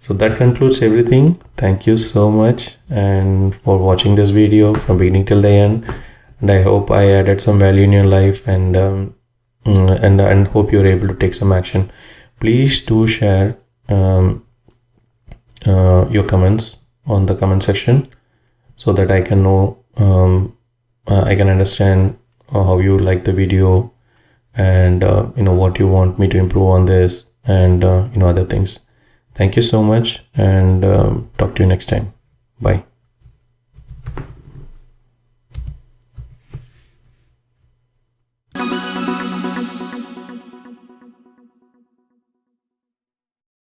So that concludes everything. Thank you so much and for watching this video from beginning till the end. And I hope I added some value in your life, and hope you're able to take some action. Please do share your comments on the comment section, so that I can know, I can understand how you like the video, and what you want me to improve on this, and other things. Thank you so much, and talk to you next time. Bye.